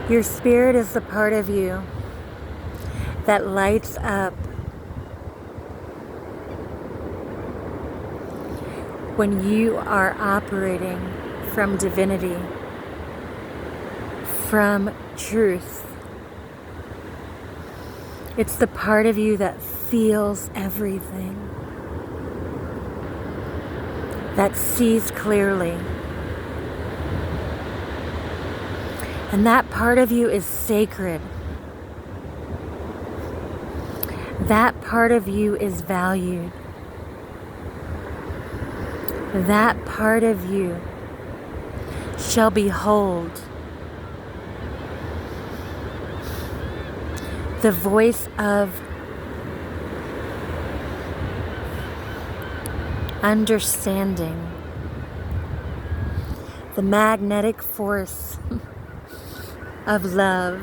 Your spirit is the part of you that lights up when you are operating from divinity, from truth. It's the part of you that feels everything, that sees clearly. And that part of you is sacred. That part of you is valued. That part of you shall behold the voice of understanding, the magnetic force of love.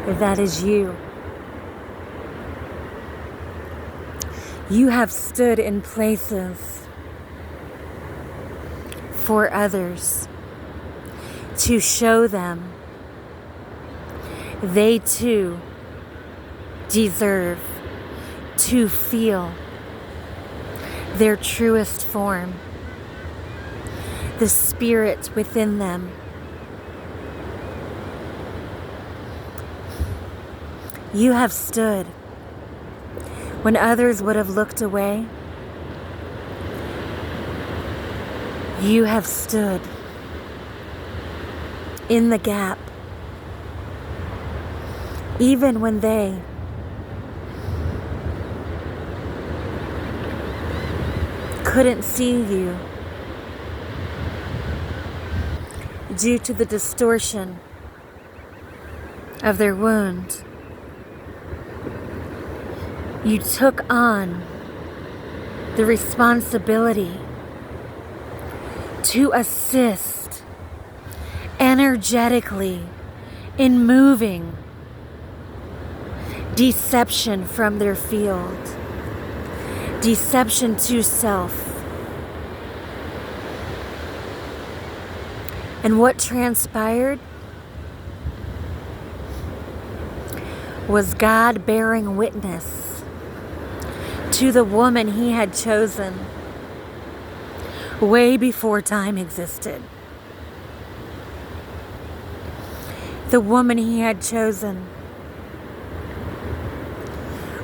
That is you. You have stood in places for others to show them they too deserve to feel their truest form, the spirit within them. You have stood when others would have looked away. You have stood in the gap, even when they couldn't see you due to the distortion of their wound. You took on the responsibility to assist energetically in moving deception from their field, deception to self. And what transpired was God bearing witness to the woman he had chosen way before time existed. The woman he had chosen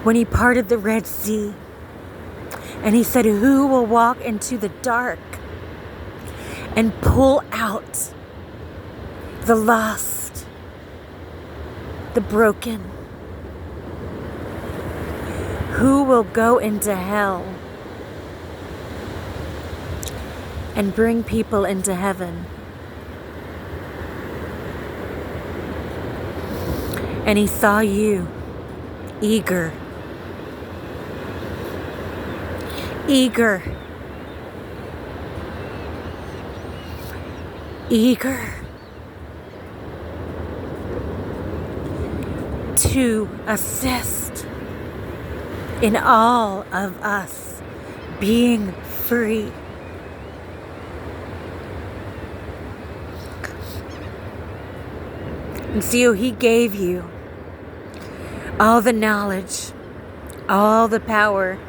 when he parted the Red Sea and he said, "Who will walk into the dark and pull out the lost, the broken? Who will go into hell and bring people into heaven?" And he saw you, eager to assist in all of us being free. And so he gave you all the knowledge, all the power,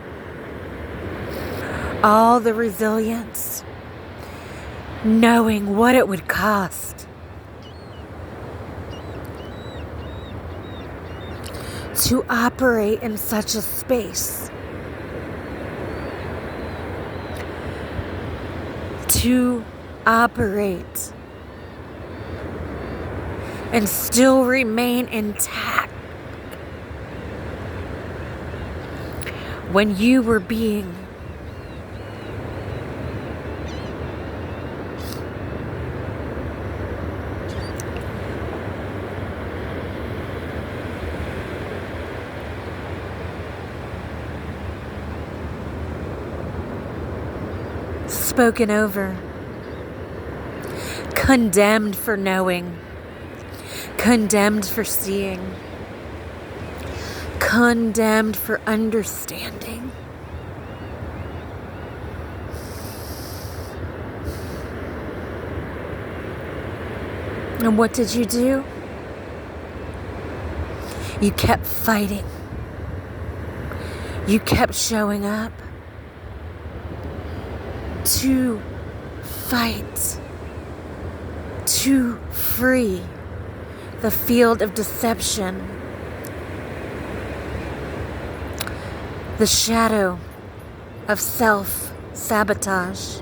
all the resilience, knowing what it would cost to operate in such a space, to operate and still remain intact when you were being spoken over, condemned for knowing, condemned for seeing, condemned for understanding. And what did you do? You kept fighting. You kept showing up to fight, to free the field of deception, the shadow of self-sabotage,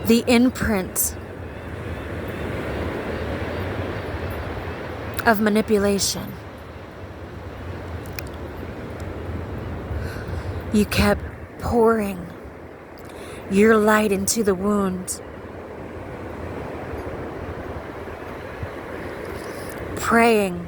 the imprint of manipulation. You kept pouring your light into the wound, praying,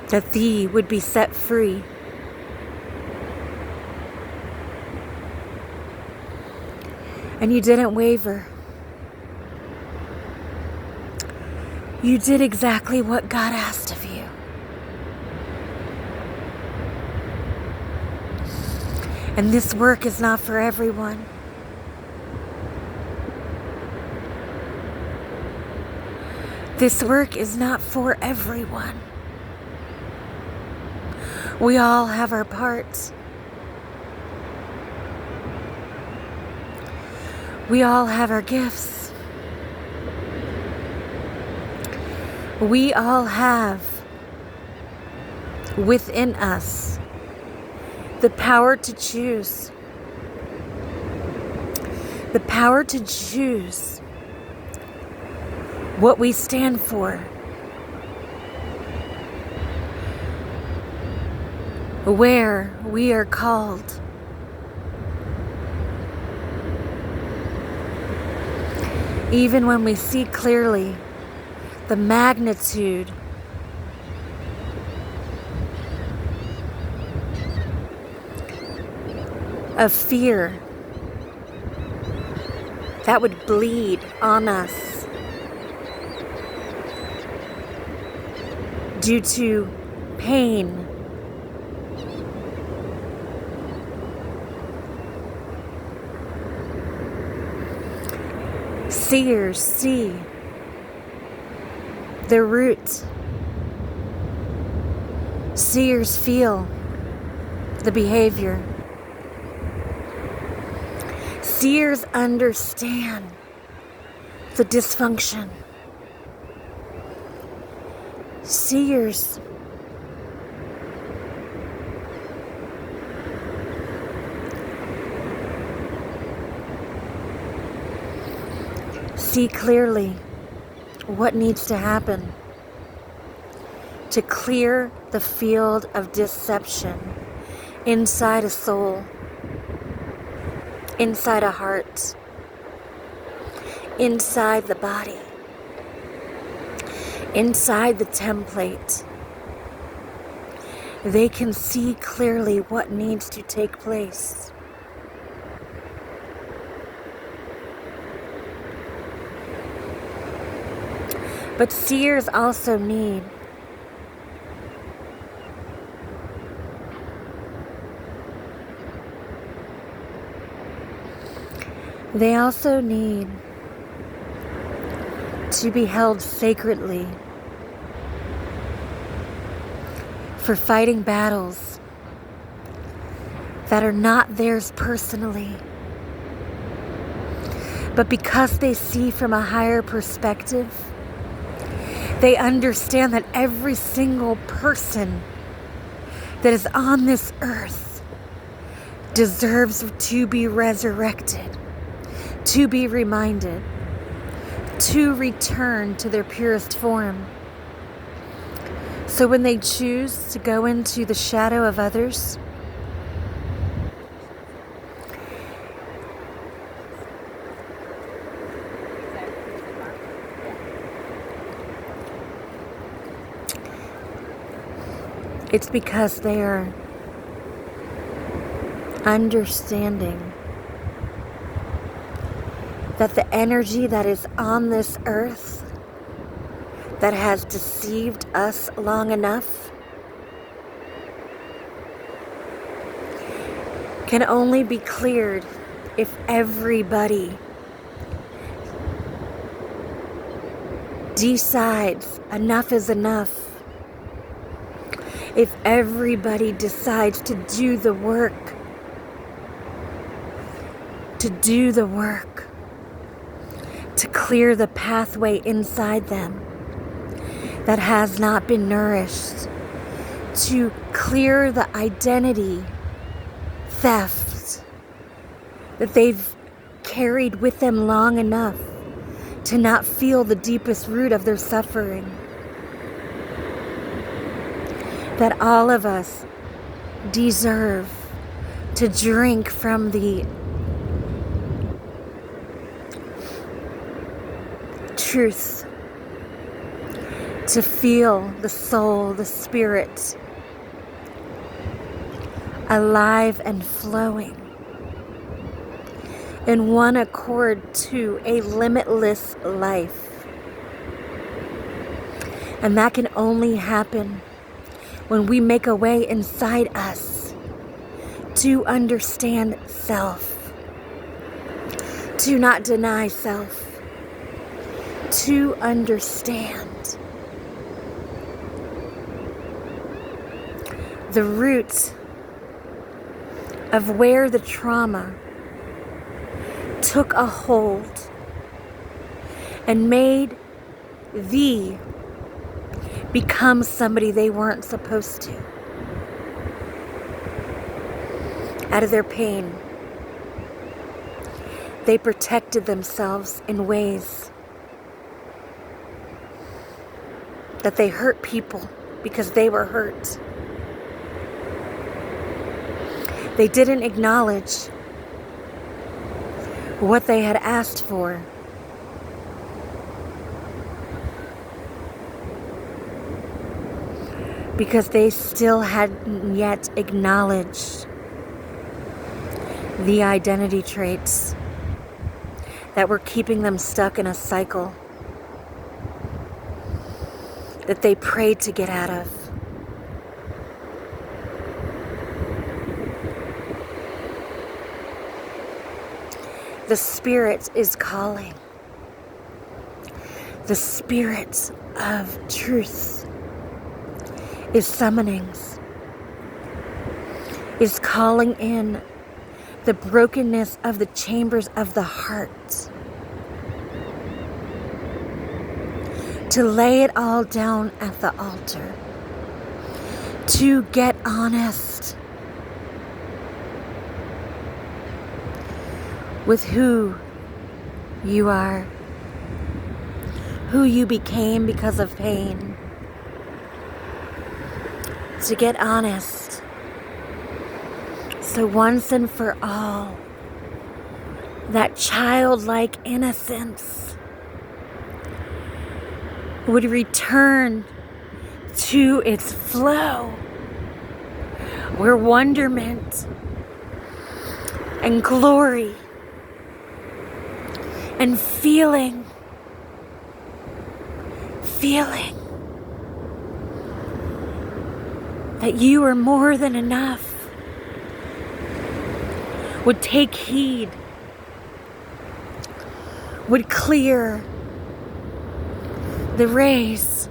that thee would be set free. And you didn't waver. You did exactly what God asked of you. And this work is not for everyone. This work is not for everyone. We all have our parts. We all have our gifts. We all have within us the power to choose. The power to choose what we stand for. Where we are called. Even when we see clearly the magnitude of fear that would bleed on us due to pain, seers see the root. Seers feel the behavior. Seers understand the dysfunction. Seers see clearly what needs to happen to clear the field of deception inside a soul, inside a heart, inside the body, inside the template. They can see clearly what needs to take place. But seers also need to be held sacredly for fighting battles that are not theirs personally, but because they see from a higher perspective. They understand that every single person that is on this earth deserves to be resurrected, to be reminded, to return to their purest form. So when they choose to go into the shadow of others, it's because they are understanding that the energy that is on this earth that has deceived us long enough can only be cleared if everybody decides enough is enough. If everybody decides to do the work, to clear the pathway inside them that has not been nourished, to clear the identity theft that they've carried with them long enough to not feel the deepest root of their suffering. That all of us deserve to drink from the truth, to feel the soul, the spirit, alive and flowing in one accord to a limitless life. And that can only happen when we make a way inside us to understand self, to not deny self, to understand the root of where the trauma took a hold and made thee become somebody they weren't supposed to. Out of their pain, they protected themselves in ways that they hurt people because they were hurt. They didn't acknowledge what they had asked for. Because they still hadn't yet acknowledged the identity traits that were keeping them stuck in a cycle that they prayed to get out of. The Spirit is calling. The Spirit of truth is summonings, is calling in the brokenness of the chambers of the heart to lay it all down at the altar, to get honest with who you are, who you became because of pain, to get honest, so once and for all, that childlike innocence would return to its flow, where wonderment and glory and feeling that you are more than enough would take heed, would clear the rays.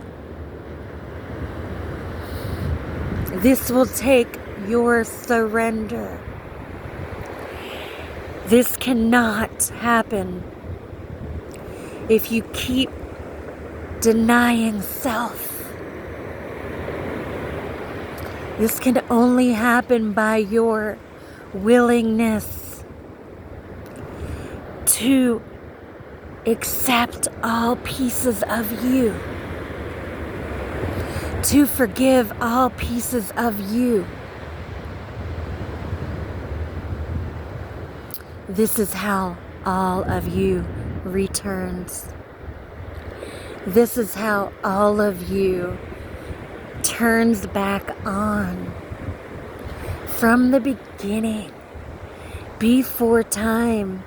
This will take your surrender. This cannot happen if you keep denying self. This can only happen by your willingness to accept all pieces of you, to forgive all pieces of you. This is how all of you returns. This is how all of you turns back on from the beginning, before time,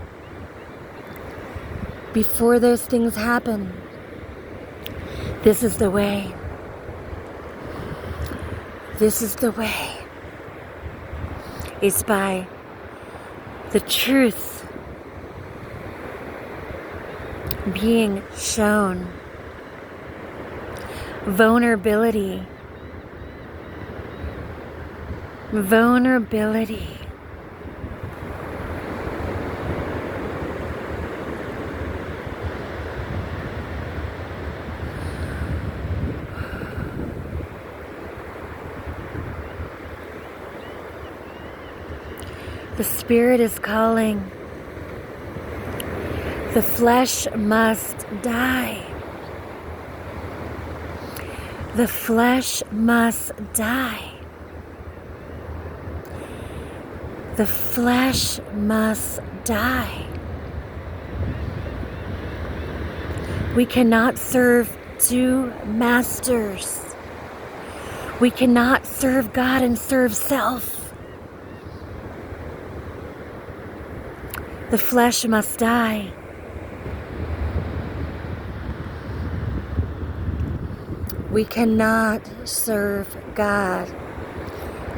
before those things happen. This is the way. This is the way. It's by The truth being shown. Vulnerability. Vulnerability. The Spirit is calling. The flesh must die. The flesh must die. The flesh must die. We cannot serve two masters. We cannot serve God and serve self. The flesh must die. We cannot serve God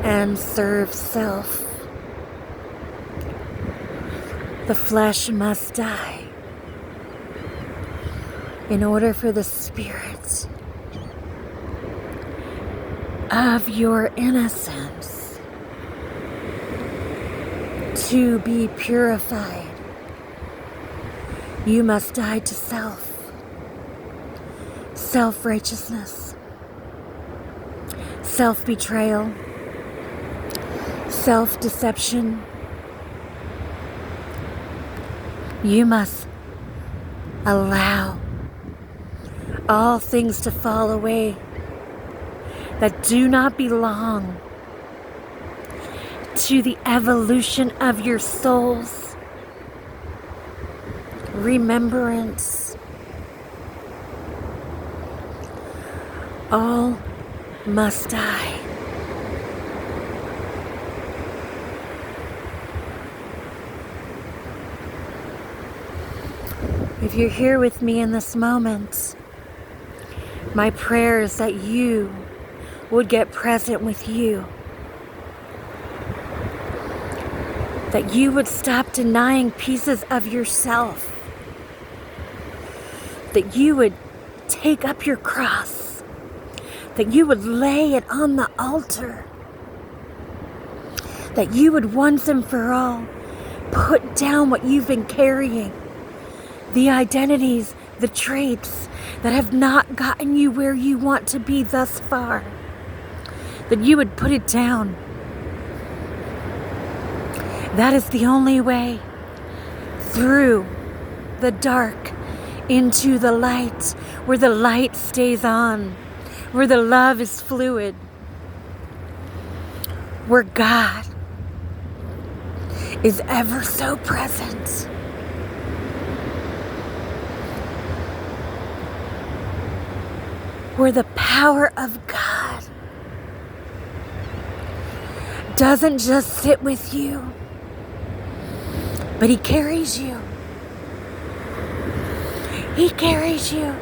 and serve self. The flesh must die in order for the Spirit of your innocence to be purified. You must die to self, self-righteousness, self-betrayal, self-deception. You must allow all things to fall away that do not belong to the evolution of your souls. Remembrance. All must die. If you're here with me in this moment, my prayer is that you would get present with you. That you would stop denying pieces of yourself. That you would take up your cross. That you would lay it on the altar. That you would once and for all put down what you've been carrying. The identities, the traits that have not gotten you where you want to be thus far. That you would put it down. That is the only way through the dark into the light, where the light stays on, where the love is fluid, where God is ever so present. Where the power of God doesn't just sit with you, but He carries you. He carries you.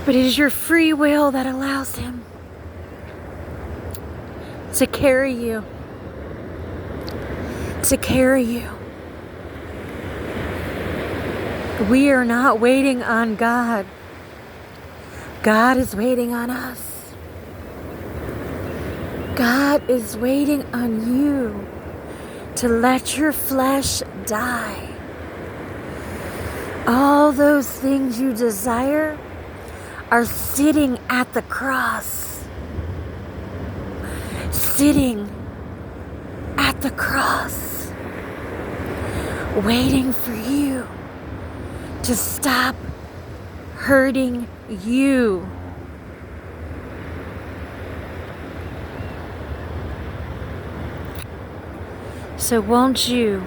But it is your free will that allows Him to carry you. To carry you. We are not waiting on God. God is waiting on us. God is waiting on you to let your flesh die. All those things you desire are sitting at the cross. Sitting at the cross. Waiting for you to stop hurting you. So won't you,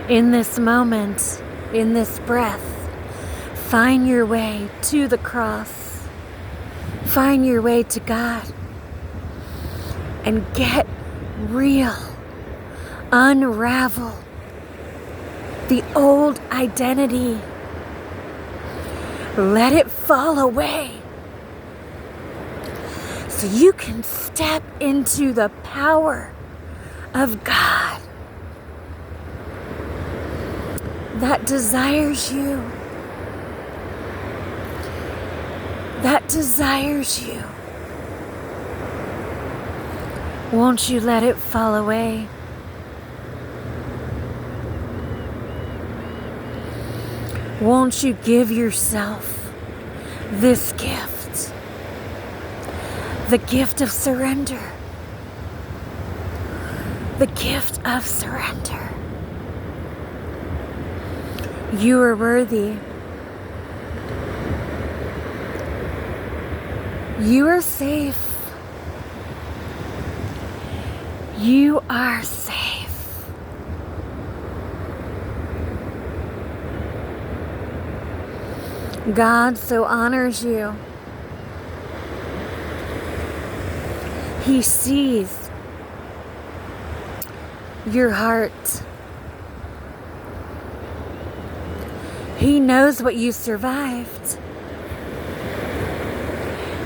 in this moment, in this breath, find your way to the cross. Find your way to God. And get real. Unravel the old identity. Let it fall away. So you can step into the power of God that desires you, that desires you. Won't you let it fall away? Won't you give yourself this gift? The gift of surrender. The gift of surrender. You are worthy. You are safe. You are safe. God so honors you. He sees your heart. He knows what you survived.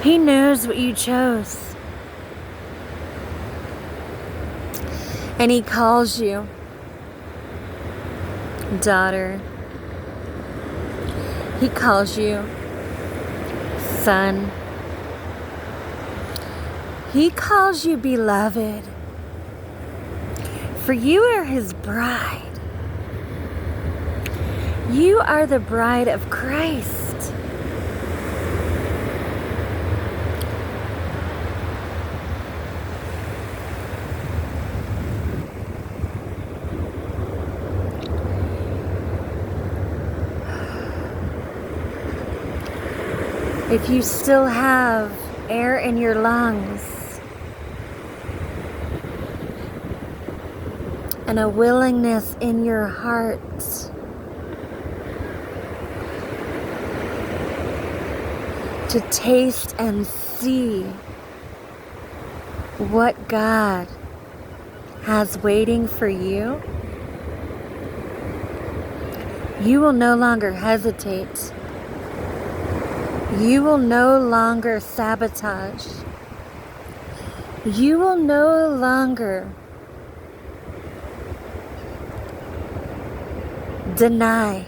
He knows what you chose. And He calls you daughter. He calls you son. He calls you beloved. For you are His bride. You are the bride of Christ. If you still have air in your lungs and a willingness in your heart to taste and see what God has waiting for you, you will no longer hesitate. You will no longer sabotage. You will no longer deny.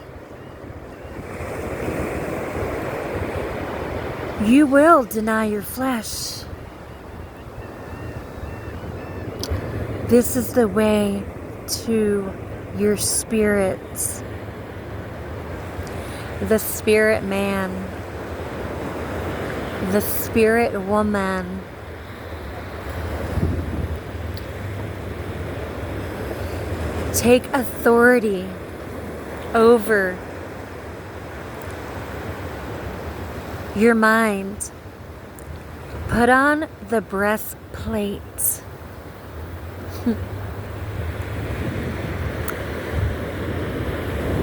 You will deny your flesh. This is the way to your spirit, the spirit man, the spirit woman. Take authority over your mind. Put on the breastplate.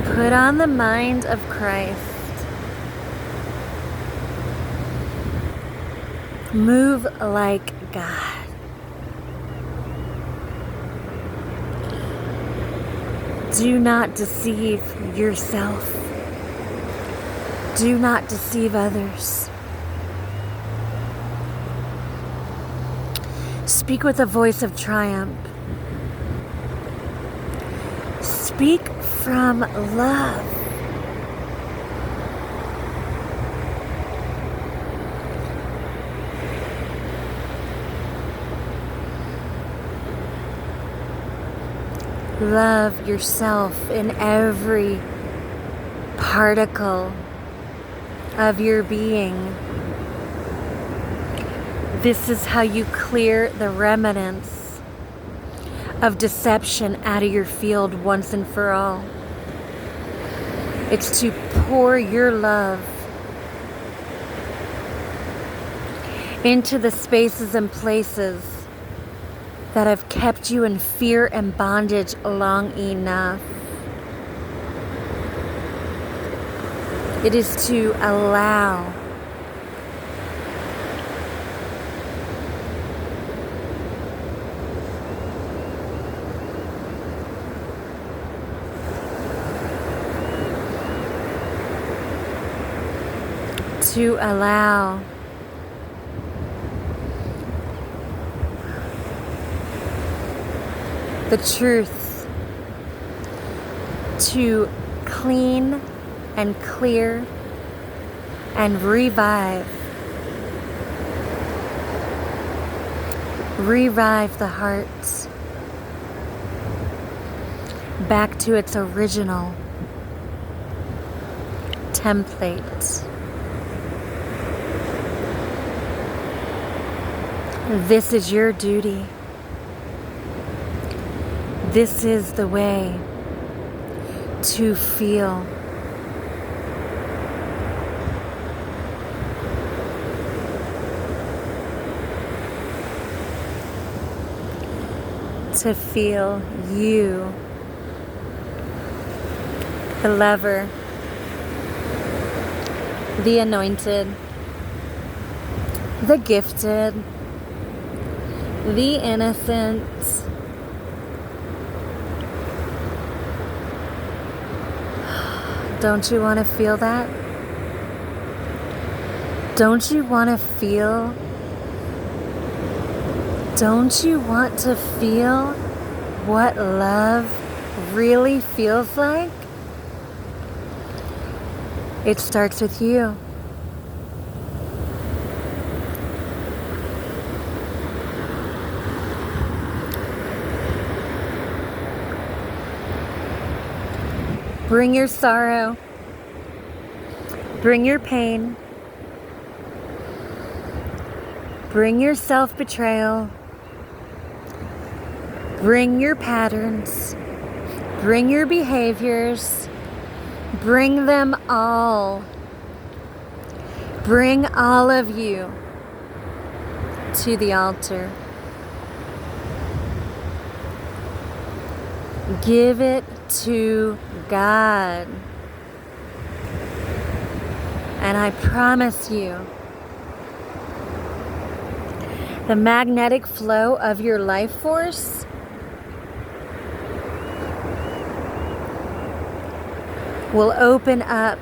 Put on the mind of Christ. Move like God. Do not deceive yourself. Do not deceive others. Speak with a voice of triumph. Speak from love. Love yourself in every particle of your being. This is how you clear the remnants of deception out of your field once and for all. It's to pour your love into the spaces and places that have kept you in fear and bondage long enough. It is to allow the truth to clean and clear and revive the heart back to its original template. This is your duty. This is the way to feel. To feel you, the lover, the anointed, the gifted, the innocent, don't you want to feel that? Don't you want to feel? Don't you want to feel what love really feels like? It starts with you. Bring your sorrow. Bring your pain. Bring your self-betrayal. Bring your patterns. Bring your behaviors. Bring them all. Bring all of you to the altar. Give it to God. And I promise you, the magnetic flow of your life force will open up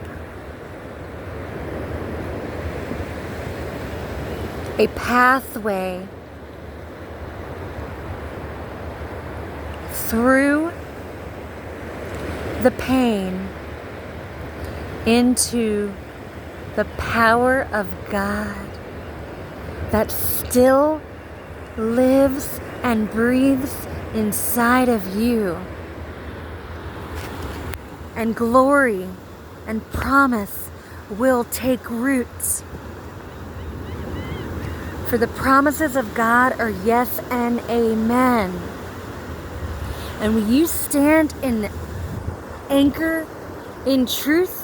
a pathway through the pain into the power of God that still lives and breathes inside of you. And glory and promise will take roots. For the promises of God are yes and amen. And when you stand in anchor in truth,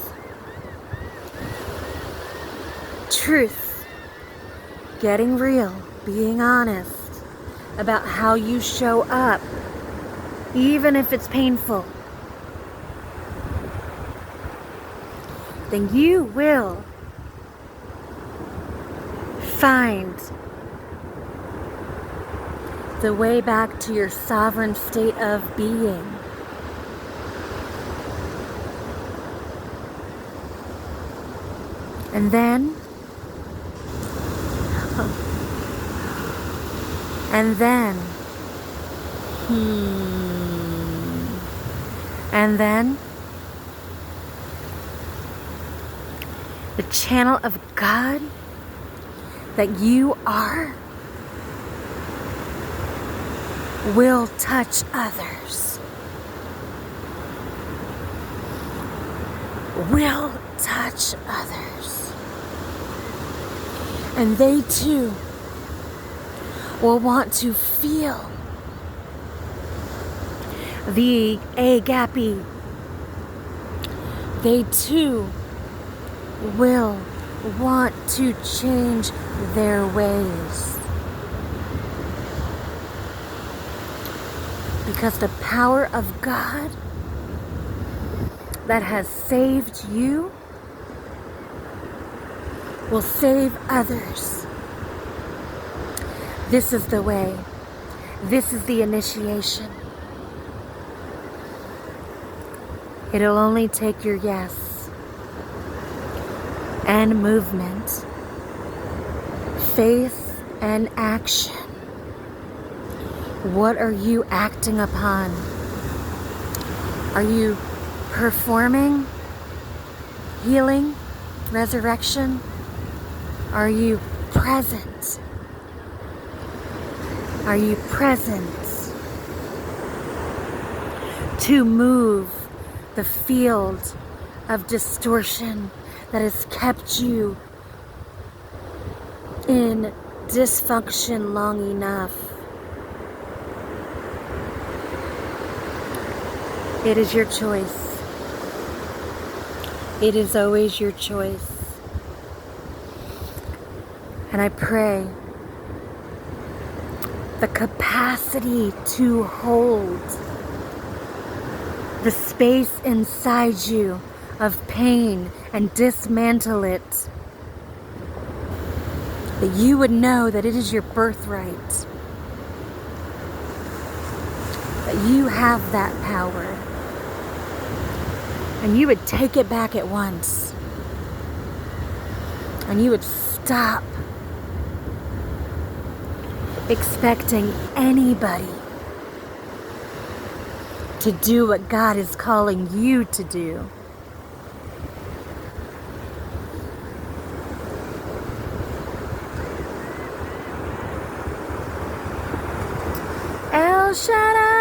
getting real, being honest about how you show up, even if it's painful, then you will find the way back to your sovereign state of being. And then, and then, the channel of God that you are will touch others. Will touch others. And they too will want to feel the agape. They too will want to change their ways. Because the power of God that has saved you will save others. This is the way. This is the initiation. It'll only take your yes and movement, faith and action What are you acting upon? Are you performing healing, resurrection? Are you present? Are you present to move the field of distortion that has kept you in dysfunction long enough? It is your choice. It is always your choice. And I pray the capacity to hold the space inside you of pain and dismantle it, that you would know that it is your birthright, that you have that power, and you would take it back at once, and you would stop expecting anybody to do what God is calling you to do. El Shaddai.